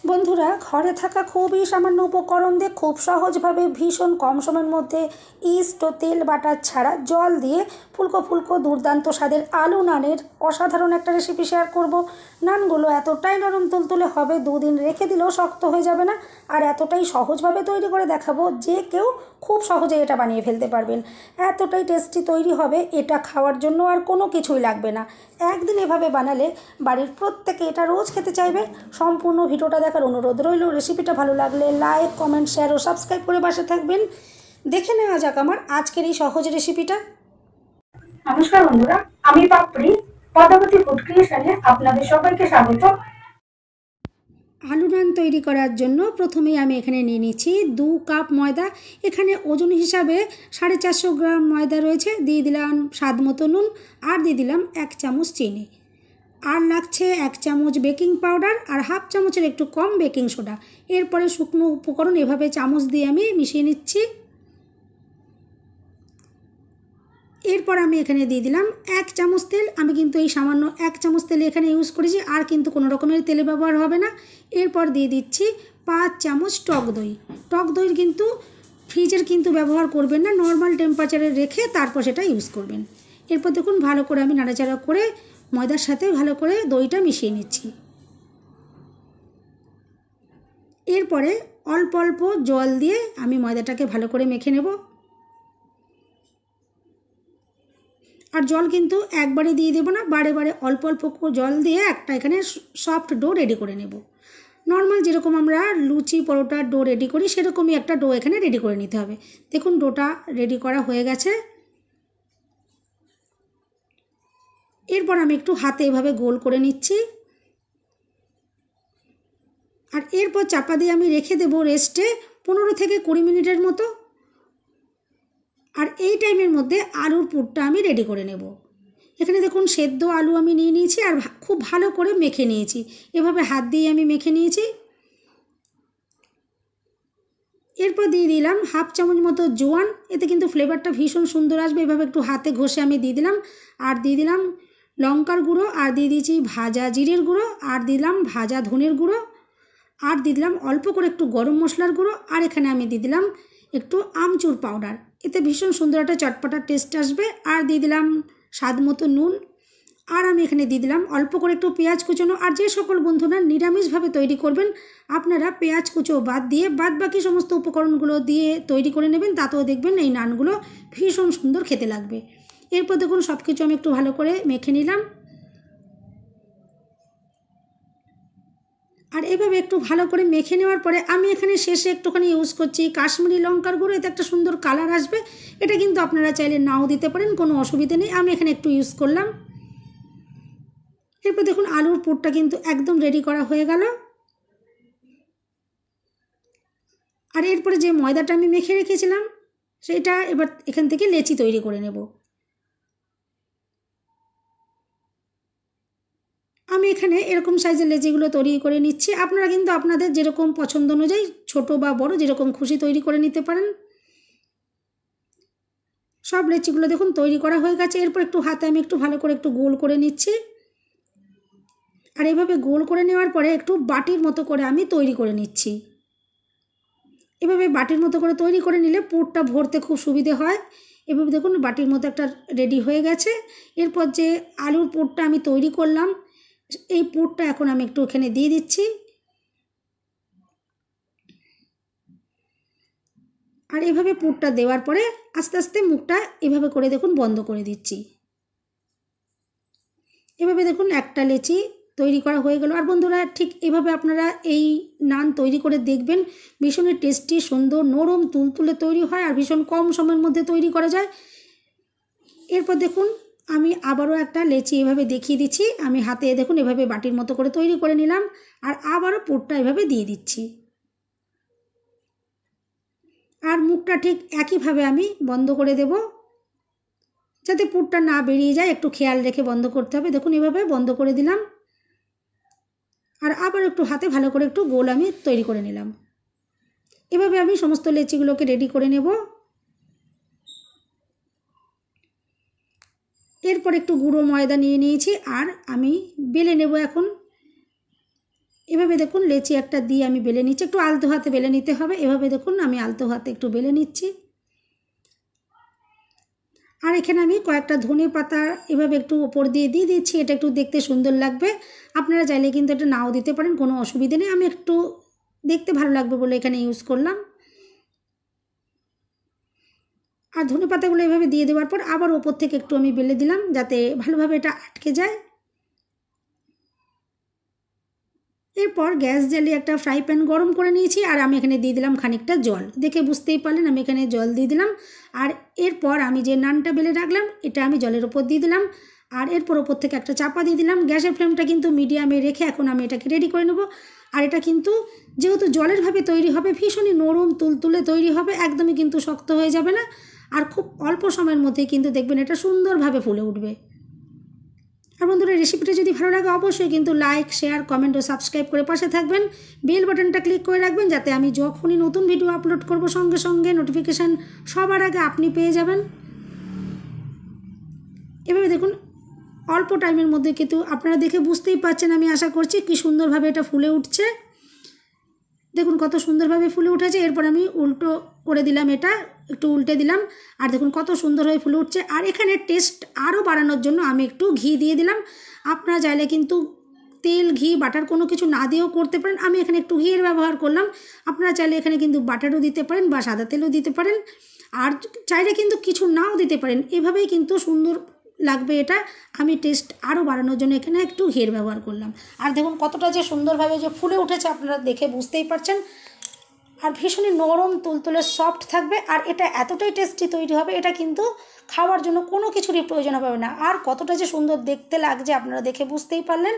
বন্ধুরা, ঘরে থাকা খুবই সামান্য উপকরণ দিয়ে খুব সহজভাবে ভীষণ কম সময়ের মধ্যে ইস্ট ও তেল বাটার ছাড়া জল দিয়ে ফুলকো ফুলকো দুর্দান্ত স্বাদের আলু নানের অসাধারণ একটা রেসিপি শেয়ার করব। নানগুলো এতটাই নরম তুলতুলে হবে, দুদিন রেখে দিলেও শক্ত হয়ে যাবে না। আর এতটাই সহজভাবে তৈরি করে দেখাবো যে কেউ খুব সহজে এটা বানিয়ে ফেলতে পারবেন। এতটাই টেস্টি তৈরি হবে, এটা খাওয়ার জন্য আর কোনো কিছুই লাগবে না। একদিন এভাবে বানালে বাড়ির প্রত্যেকে এটা রোজ খেতে চাইবে। সম্পূর্ণ ভিডিওটা দেখার অনুরোধ রইল। রেসিপিটা ভালো লাগলে লাইক, কমেন্ট, শেয়ার ও সাবস্ক্রাইব করে পাশে থাকবেন। দেখে নেওয়া যাক আমার আজকের এই সহজ রেসিপিটা। নমস্কার বন্ধুরা, আমি পাপড়ি পদ্মাবতী ফুড ক্রিয়েশনে আপনাদের সবাইকে স্বাগত। আলু নান তৈরি করার জন্য প্রথমেই আমি এখানে নিয়ে নিচ্ছি 2 কাপ ময়দা। এখানে ওজন হিসাবে 450 গ্রাম ময়দা রয়েছে। দিয়ে দিলাম স্বাদ মতো নুন, আর দিয়ে দিলাম 1 চামচ চিনি, আর লাগছে 1 চামচ বেকিং পাউডার আর হাফ চামচের একটু কম বেকিং সোডা। এরপরে শুকনো উপকরণ এভাবে চামচ দিয়ে আমি মিশিয়ে নিচ্ছি। এরপর আমি এখানে দিয়ে দিলাম 1 চামচ তেল। আমি কিন্তু এই সামান্য 1 চামচ তেল এখানে ইউজ করেছি, আর কিন্তু কোনো রকমের তেলে ব্যবহার হবে না। এরপর দিয়ে দিচ্ছি 5 চামচ টক দই। টক দই কিন্তু ফ্রিজের কিন্তু ব্যবহার করবেন না, নর্মাল টেম্পারেচারে রেখে তারপর সেটা ইউজ করবেন। এরপর দেখুন ভালো করে আমি নাড়াচাড়া করে ময়দার সাথে ভালো করে দইটা মিশিয়ে নিচ্ছি। এরপরে অল্প অল্প জল দিয়ে আমি ময়দাটাকে ভালো করে মেখে নেব। আর জল কিন্তু একবারে দিয়ে দেবো না, বারে বারে অল্প অল্প জল দিয়ে একটা এখানে সফট ডো রেডি করে নেব। নর্মাল যেরকম আমরা লুচি পরোটার ডো রেডি করি সেরকমই একটা ডো এখানে রেডি করে নিতে হবে। দেখুন ডোটা রেডি করা হয়ে গেছে। এরপর আমি একটু হাতে এভাবে গোল করে নিচ্ছি, আর এরপর চাপা দিয়ে আমি রেখে দেবো রেস্টে 15 থেকে 20 মিনিটের মতো। আর এই টাইমের মধ্যে আলুর পুরটা আমি রেডি করে নেব। এখানে দেখুন সেদ্ধ আলু আমি নিয়ে নিয়েছি আর খুব ভালো করে মেখে নিয়েছি। এভাবে হাত দিয়ে আমি মেখে নিয়েছি। এরপর দিয়ে দিলাম হাফ চামচ মতো জোয়ান, এতে কিন্তু ফ্লেভারটা ভীষণ সুন্দর আসবে। এভাবে একটু হাতে ঘষে আমি দিয়ে দিলাম। আর দিয়ে দিলাম লঙ্কার গুঁড়ো, আর দিয়ে দিয়েছি ভাজা জিরের গুঁড়ো, আর দিলাম ভাজা ধনের গুঁড়ো, আর দিয়ে দিলাম অল্প করে একটু গরম মশলার গুঁড়ো, আর এখানে আমি দিয়ে দিলাম একটু আমচুর পাউডার। এতে ভীষণ সুন্দর একটা চটপটা টেস্ট আসবে। আর দিয়ে দিলাম স্বাদ মতো নুন, আর আমি এখানে দিয়ে দিলাম অল্প করে একটু পেঁয়াজ কুচোনো। আর যে সকল বন্ধুরা নিরামিষভাবে তৈরি করবেন আপনারা পেঁয়াজ কুচো বাদ দিয়ে বাদ বাকি সমস্ত উপকরণগুলো দিয়ে তৈরি করে নেবেন, তাতেও দেখবেন এই নানগুলো ভীষণ সুন্দর খেতে লাগবে। এরপর দেখুন সব কিছু আমি একটু ভালো করে মেখে নিলাম। আর এভাবে একটু ভালো করে মেখে নেওয়ার পরে আমি এখানে শেষে একটুখানি ইউজ করছি কাশ্মীরি লঙ্কার গুঁড়ো। এতে একটা সুন্দর কালার আসবে। এটা কিন্তু আপনারা চাইলে নাও দিতে পারেন, কোনো অসুবিধা নেই। আমি এখানে একটু ইউজ করলাম। এরপর দেখুন আলুর পুরটা কিন্তু একদম রেডি করা হয়ে গেল। আর এরপরে যে ময়দাটা আমি মেখে রেখেছিলাম সেটা এবার এখান থেকে লেচি তৈরি করে নেব। আমি এখানে এরকম সাইজের লেচিগুলো তৈরি করে নিচ্ছি। আপনারা কিন্তু আপনাদের যেরকম পছন্দ অনুযায়ী ছোট বা বড় যেরকম খুশি তৈরি করে নিতে পারেন। সব লেচিগুলো দেখুন তৈরি করা হয়ে গেছে। এরপর একটু হাতে আমি একটু ভালো করে একটু গোল করে নিচ্ছি। আর এইভাবে গোল করে নেওয়ার পরে একটু বাটির মতো করে আমি তৈরি করে নিচ্ছি। এভাবে বাটির মতো করে তৈরি করে নিলে পুরটা ভরতে খুব সুবিধে হয়। এভাবে দেখুন বাটির মতো একটা রেডি হয়ে গেছে। এরপর যে আলুর পুরটা আমি তৈরি করলাম এই পুরটা এখন আমি একটু এখানে দিয়ে দিচ্ছি। আর এভাবে পুরটা দেওয়ার পরে আস্তে আস্তে মুখটা এভাবে করে দেখুন বন্ধ করে দিচ্ছি। এভাবে দেখুন একটা লেচি তৈরি করা হয়ে গেল। আর বন্ধুরা ঠিক এভাবে আপনারা এই নান তৈরি করে দেখবেন, ভীষণই টেস্টি, সুন্দর, নরম, তুলতুলে তৈরি হয় আর ভীষণ কম সময়ের মধ্যে তৈরি করা যায়। এরপর দেখুন আমি আবারও একটা লেচি এভাবে দেখিয়ে দিচ্ছি। আমি হাতে দেখুন এভাবে বাটির মতো করে তৈরি করে নিলাম, আর আবারও পুরটা এভাবে দিয়ে দিচ্ছি। আর মুখটা ঠিক একইভাবে আমি বন্ধ করে দেব, যাতে পুরটা না বেরিয়ে যায়। একটু খেয়াল রেখে বন্ধ করতে হবে। দেখুন এভাবে বন্ধ করে দিলাম। আর আবার একটু হাতে ভালো করে একটু গোল আমি তৈরি করে নিলাম। এভাবে আমি সমস্ত লেচিগুলোকে রেডি করে নেব। এরপর একটু গুঁড়ো ময়দা নিয়ে নিয়েছি আর আমি বেলে নেব এখন। এভাবে দেখুন লেচি একটা দিয়ে আমি বেলে নিচ্ছি, একটু আলতো হাতে বেলে নিতে হবে। এভাবে দেখুন আমি আলতো হাতে একটু বেলে নিচ্ছি। আর এখানে আমি কয়েকটা ধনে পাতা এভাবে একটু ওপর দিয়ে দিচ্ছি, এটা একটু দেখতে সুন্দর লাগবে। আপনারা চাইলে কিন্তু এটা নাও দিতে পারেন, কোনো অসুবিধা নেই। আমি একটু দেখতে ভালো লাগবে বলে এখানে ইউজ করলাম। আর ধনে পাতাগুলো এভাবে দিয়ে দেওয়ার পর আবার ওপর থেকে একটু আমি বেলে দিলাম, যাতে ভালোভাবে এটা আটকে যায়। এরপর গ্যাস জ্বালিয়ে একটা ফ্রাই প্যান গরম করে নিয়েছি, আর আমি এখানে দিয়ে দিলাম খানিকটা জল। দেখে বুঝতেই পারলেন আমি এখানে জল দিয়ে দিলাম। আর এরপর আমি যে নানটা বেলে রাখলাম এটা আমি জলের ওপর দিয়ে দিলাম, আর এরপর ওপর থেকে একটা চাপা দিয়ে দিলাম। গ্যাসের ফ্লেমটা কিন্তু মিডিয়ামে রেখে এখন আমি এটাকে রেডি করে নেব। আর এটা কিন্তু যেহেতু জলের ভাবে তৈরি হবে, ভীষণই নরম তুলতুলে তৈরি হবে, একদমই কিন্তু শক্ত হয়ে যাবে না। আর খুব অল্প সময়ের মধ্যেই কিন্তু দেখবেন এটা সুন্দরভাবে ফুলে উঠবে। আর বন্ধুরা, রেসিপিটা যদি ভালো লাগে অবশ্যই কিন্তু লাইক, শেয়ার, কমেন্ট ও সাবস্ক্রাইব করে পাশে থাকবেন। বেল বাটনটা ক্লিক করে রাখবেন, যাতে আমি যখনই নতুন ভিডিও আপলোড করব সঙ্গে সঙ্গে নোটিফিকেশান সবার আগে আপনি পেয়ে যাবেন। এভাবে দেখুন অল্প টাইমের মধ্যে কিন্তু আপনারা দেখে বুঝতেই পারছেন, আমি আশা করছি কি সুন্দরভাবে এটা ফুলে উঠছে। দেখুন কত সুন্দরভাবে ফুলে উঠেছে। এরপর আমি উল্টো করে দিলাম, এটা একটু উল্টে দিলাম, আর দেখুন কত সুন্দর হয়ে ফুলে উঠছে। আর এখানে টেস্ট আরও বাড়ানোর জন্য আমি একটু ঘি দিয়ে দিলাম। আপনারা চাইলে কিন্তু তেল, ঘি, বাটার কোনো কিছু না দিয়েও করতে পারেন। আমি এখানে একটু ঘিয়ের ব্যবহার করলাম। আপনারা চাইলে এখানে কিন্তু বাটারও দিতে পারেন বা সাদা তেলও দিতে পারেন, আর চাইলে কিন্তু কিছু নাও দিতে পারেন। এভাবেই কিন্তু সুন্দর লাগবে এটা। আমি টেস্ট আরও বাড়ানোর জন্য এখানে একটু ঘিয়ের ব্যবহার করলাম। আর দেখুন কতটা যে সুন্দরভাবে যে ফুলে উঠেছে আপনারা দেখে বুঝতেই পারছেন। আর ভীষণই নরম তুলতুলে সফট থাকবে, আর এটা এতটাই টেস্টি তৈরি হবে, এটা কিন্তু খাওয়ার জন্য কোনো কিছুরই প্রয়োজন হবে না। আর কতটা যে সুন্দর দেখতে লাগছে আপনারা দেখে বুঝতেই পারলেন।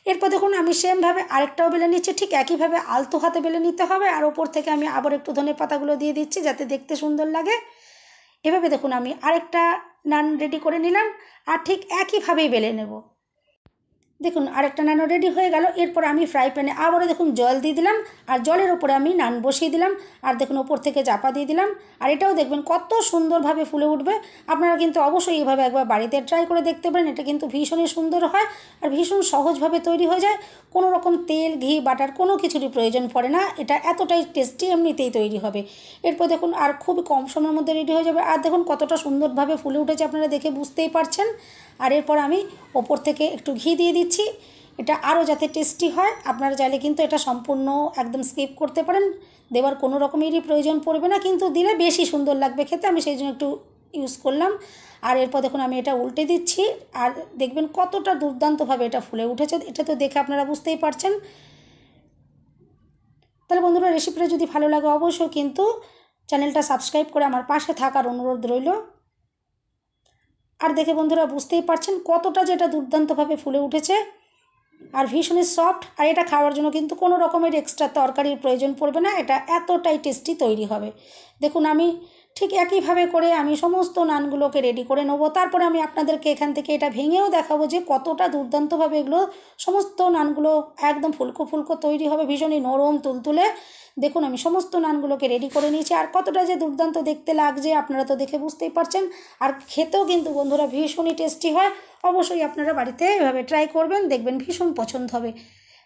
এরপর দেখুন আমি সেমভাবে আরেকটাও বেলে নিচ্ছি, ঠিক একইভাবে আলতো হাতে বেলে নিতে হবে। আর ওপর থেকে আমি আবার একটু ধনে পাতাগুলো দিয়ে দিচ্ছি, যাতে দেখতে সুন্দর লাগে। এভাবে দেখুন আমি আরেকটা নান রেডি করে নিলাম, আর ঠিক একইভাবেই বেলে নেব। দেখুন আরেকটা নানও রেডি হয়ে গেল। এরপর আমি ফ্রাই প্যানে আবারও দেখুন জল দিয়ে দিলাম, আর জলের ওপরে আমি নান বসিয়ে দিলাম, আর দেখুন ওপর থেকে চাপা দিয়ে দিলাম। আর এটাও দেখবেন কত সুন্দরভাবে ফুলে উঠবে। আপনারা কিন্তু অবশ্যই এইভাবে একবার বাড়িতে ট্রাই করে দেখতে পারেন। এটা কিন্তু ভীষণই সুন্দর হয়, আর ভীষণ সহজভাবে তৈরি হয়ে যায়। কোনো রকম তেল, ঘি, বাটার কোনো কিছুরই প্রয়োজন পড়ে না। এটা এতটাই টেস্টি এমনিতেই তৈরি হবে। এরপর দেখুন আর খুবই কম সময়ের মধ্যে রেডি হয়ে যাবে। আর দেখুন কতটা সুন্দরভাবে ফুলে উঠেছে আপনারা দেখে বুঝতেই পারছেন। আর এরপর আমি ওপর থেকে একটু ঘি দিয়ে দিচ্ছি, এটা আরও যাতে টেস্টি হয়। আপনারা চাইলে কিন্তু এটা সম্পূর্ণ একদম স্কিপ করতে পারেন, দেওয়ার কোনো রকমেরই প্রয়োজন পড়বে না, কিন্তু দিলে বেশি সুন্দর লাগবে খেতে। আমি সেই জন্য একটু ইউজ করলাম। আর এরপর দেখুন আমি এটা উল্টে দিচ্ছি, আর দেখবেন কতটা দুর্দান্তভাবে এটা ফুলে উঠেছে। এটা তো দেখে আপনারা বুঝতেই পারছেন। তাহলে বন্ধুরা, রেসিপিটা যদি ভালো লাগে অবশ্যই কিন্তু চ্যানেলটা সাবস্ক্রাইব করে আমার পাশে থাকার অনুরোধ রইল। আর দেখে বন্ধুরা বুঝতেই পারছেন কতটা যেটা দুর্দান্তভাবে ফুলে উঠেছে, আর ভীষণই সফট। আর এটা খাওয়ার জন্য কিন্তু কোনো রকমের এক্সট্রা তরকারির প্রয়োজন পড়বে না, এটা এতটাই টেস্টি তৈরি হবে। দেখুন আমি ঠিক একইভাবে করে আমি সমস্ত নানগুলোকে রেডি করে নেব। তারপরে আমি আপনাদেরকে এখান থেকে এটা ভেঙেও দেখাবো যে কতটা দুর্দান্তভাবে এগুলো সমস্ত নানগুলো একদম ফুলকো ফুলকো তৈরি হবে, ভীষণই নরম তুলতুলে। দেখুন আমি সমস্ত নানগুলোকে রেডি করে নিয়েছি, আর কতটা যে দুর্দান্ত দেখতে লাগছে আপনারা তো দেখে বুঝতেই পারছেন। আর খেতেও কিন্তু বন্ধুরা ভীষণই টেস্টি হয়। অবশ্যই আপনারা বাড়িতে এভাবে ট্রাই করবেন, দেখবেন ভীষণ পছন্দ হবে।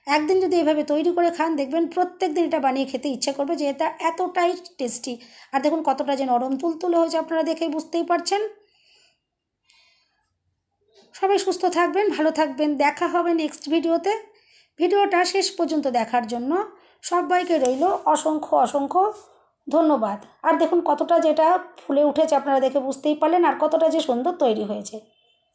একদিন যদি এভাবে তৈরি করে খান দেখবেন প্রত্যেক দিন এটা বানিয়ে খেতে ইচ্ছা করবে, যে এটা এতটাই টেস্টি। আর দেখুন কতটা যে নরম তুলতুলে হয়েছে আপনারা দেখে বুঝতেই পারছেন। সবাই সুস্থ থাকবেন, ভালো থাকবেন। দেখা হবে নেক্সট ভিডিওতে। ভিডিওটা শেষ পর্যন্ত দেখার জন্য সবাইকে রইল অসংখ্য অসংখ্য ধন্যবাদ। আর দেখুন কতটা যেটা ফুলে উঠেছে আপনারা দেখে বুঝতেই পারলেন, আর কতটা যে সুন্দর তৈরি হয়েছে।